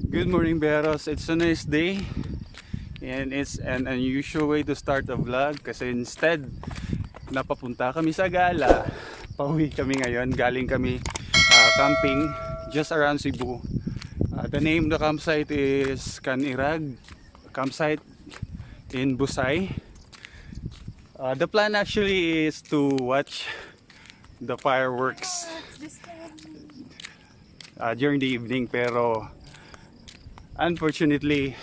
Good morning, Beros. It's a nice day and it's an unusual way to start a vlog kasi instead napapunta kami sa gala. Pauwi kami ngayon. Galing kami camping just around Cebu. The name of the campsite is Canirag campsite in Busay. The plan actually is to watch the fireworks during the evening, pero unfortunately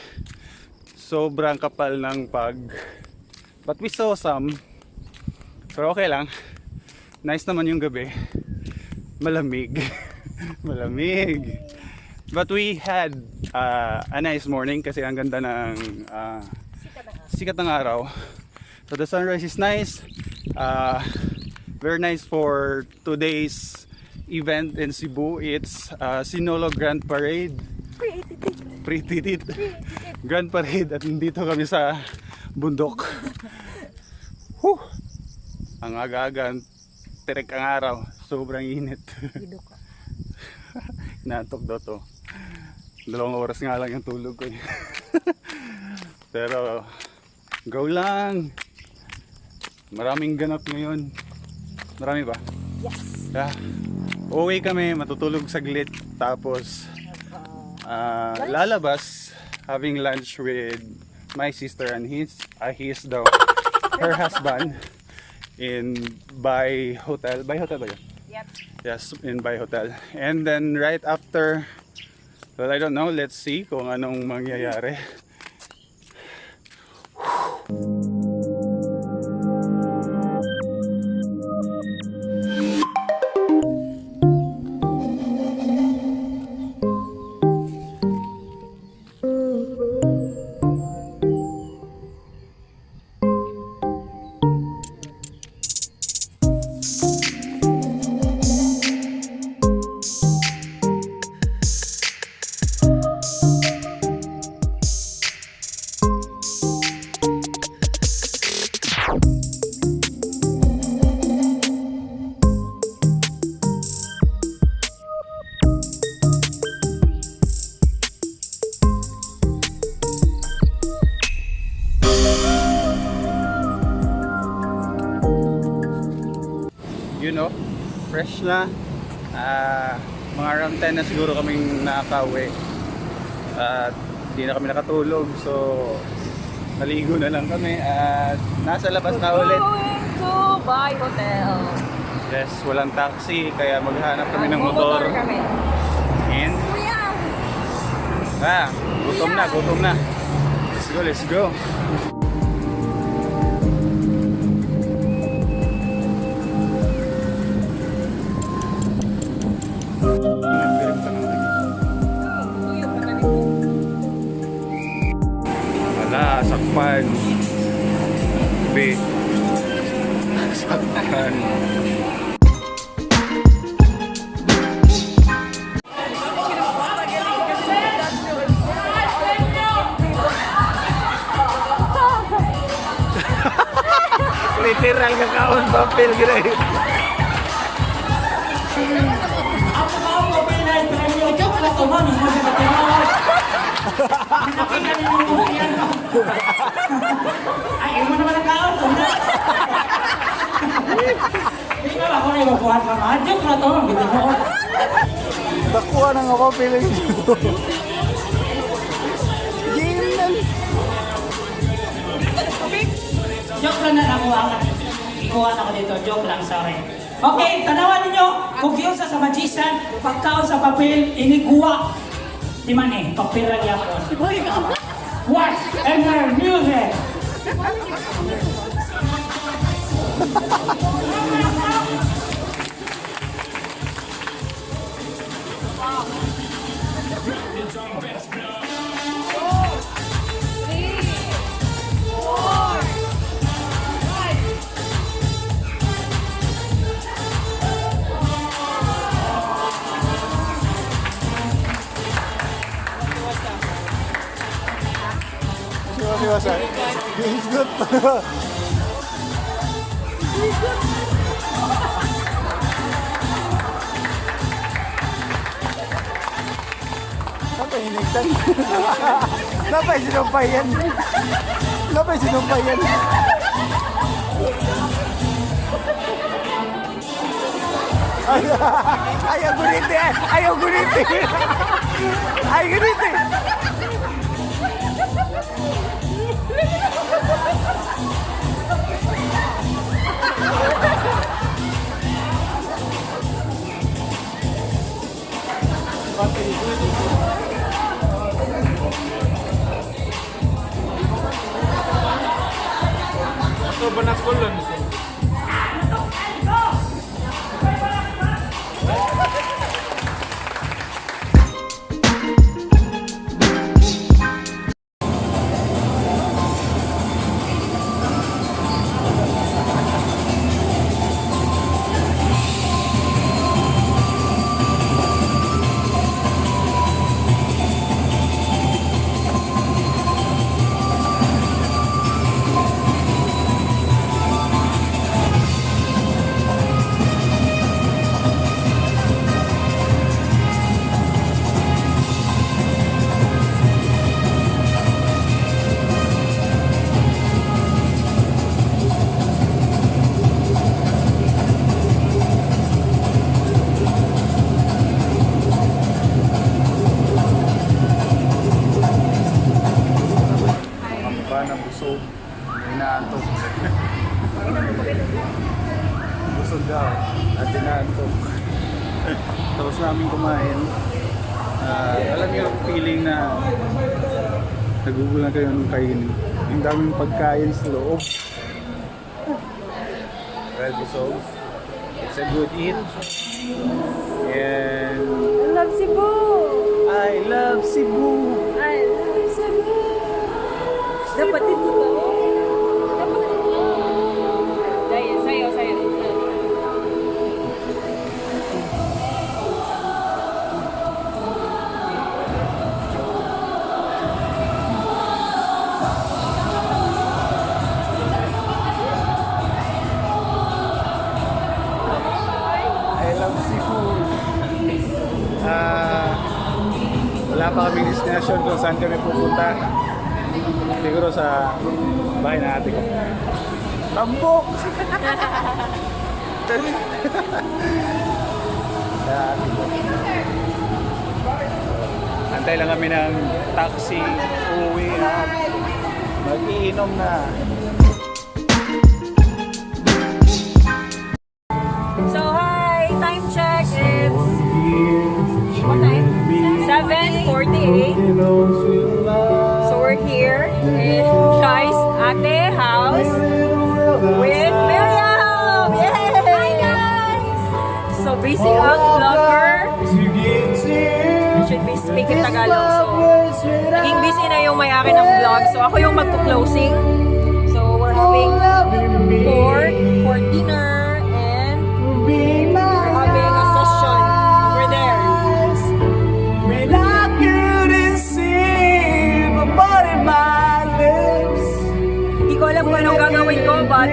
sobrang kapal ng pag, but we saw some, pero okay lang. Nice naman yung gabi, malamig malamig, but we had a nice morning kasi ang ganda ng sikat ng araw. So the sunrise is nice, very nice for today's event in Cebu. It's Sinolo Grand Parade. Pretty Grand Parade, at nandito kami sa bundok. Whew! Ang aga-aga, tirek ang araw, sobrang init. Natok daw to. 2 oras nga lang yung tulog ko eh. Pero go lang. Maraming ganap ngayon. Marami ba? Yes. Yeah. Uwi kami, matutulog saglit, tapos lalabas, having lunch with my sister and her husband in Bay Hotel. Bay Hotel ba yun? Yep. Yes, in Bay Hotel. And then right after, well, I don't know, let's see kung anong mangyayari. You know, fresh na. Mga around 10 na siguro kaming nakauwi. At di na kami nakatulog, so naligo na lang kami at nasa labas na ulit. Going to Bay Hotel. Yes, walang taxi kaya maghanap kami ng motor. Kami. And Kuya! gutom na. Let's go. Wala, sakpan. Sakpan. Literal kakaon papel gila. Ay, mo naman ang kaon to na. Hindi ka ako na iwapuhan ka man. Joke na to, ang ganda mo. Nakuha na nga papel dito. Joke lang na nakuha ka. Ikuha ako dito. Joke lang, sorry. Okay, tanawan ninyo. Kung sa magician, pagkaon sa papel, iniguwa. Di man eh, papel lang yapon. Watch and learn music. It's good. inigtan. Napay sinumpayan. Napay sinumpayan. Ayaw guniti eh! Ayaw guniti! Ayaw guniti! So, banas ko lang. Kamukha na busog. May naantok. Busog daw. At inaantok. Tapos namin kumain. Alam niyo yung feeling na nagugulan kayo ng kainin. Yung daming pagkain sa loob. Well, busog. It's a good eat. And I love Cebu! I love Cebu. I love Cebu! Dapat dito ba? Dapat dito. Dahil, sayo. I love seafood. Wala pa kaming destination kung saan kami pupunta. Siguro sa bahay na ate ko. Tambok! Sa ate ko. Antay lang kami ng taxi, uuwi at mag-iinom na. So, hi! Time check. It's... What time? 7:48. So, we're here in Shai's Ate house with Miriam! Yay! Hi, guys! So, busy ang vlogger. Should be speaking Tagalog. So, naging busy na yung may-ari ng vlog. So, ako yung magko-closing. So, we're having pork for dinner and we're having a session over there. Without you to see my body, my lips. Hindi ko alam kung anong gagawin ko, but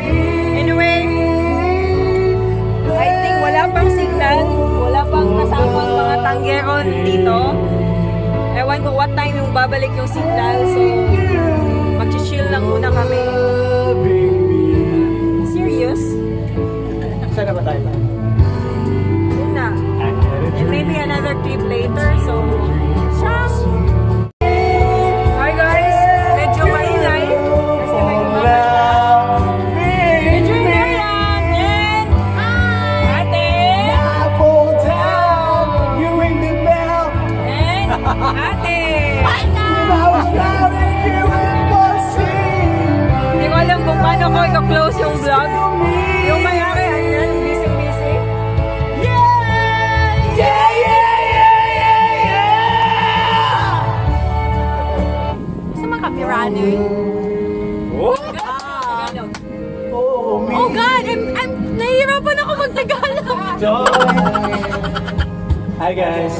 anyway, I think wala pang signal, wala pang kasamang mga tanggeron dito. Ewan ko what time yung babalik yung signal, so mag-chill lang muna kami. Serious? Saan na ba tayo? Yun na. And maybe another clip later, so siyang! Hi guys! Medyo maingay. Kasi may iba. Medyo Miriam! And Ate! And Ate! Hindi ko alam kung paano ko i-close yung vlog. Yung may-ari, andyan, busy-busy. Gusto mga kapirano eh. Tagalog. Oh God! I'm nahihirapan ako mag-Tagalog. Hi guys.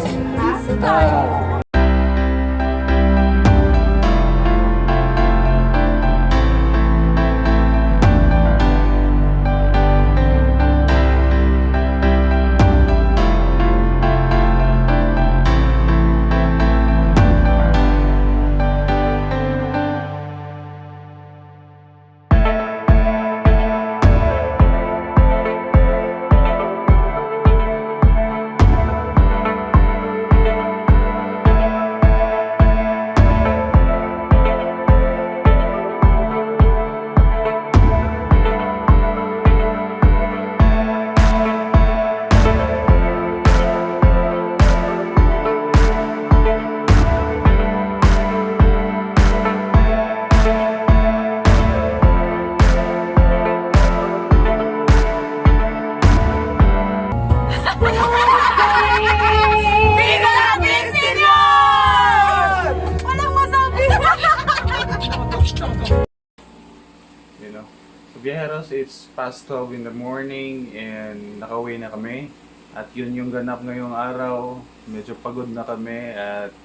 Viajeros, it's past 12 in the morning and nakauwi na kami. At yun yung ganap ngayong araw. Medyo pagod na kami at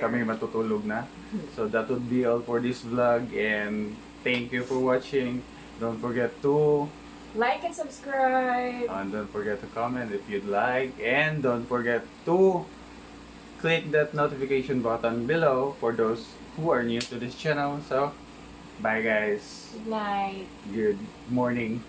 kami matutulog na. So that would be all for this vlog and thank you for watching. Don't forget to Like and subscribe. and don't forget to comment if you'd like, and don't forget to click that notification button below for those who are new to this channel. So bye guys, Good night. good morning.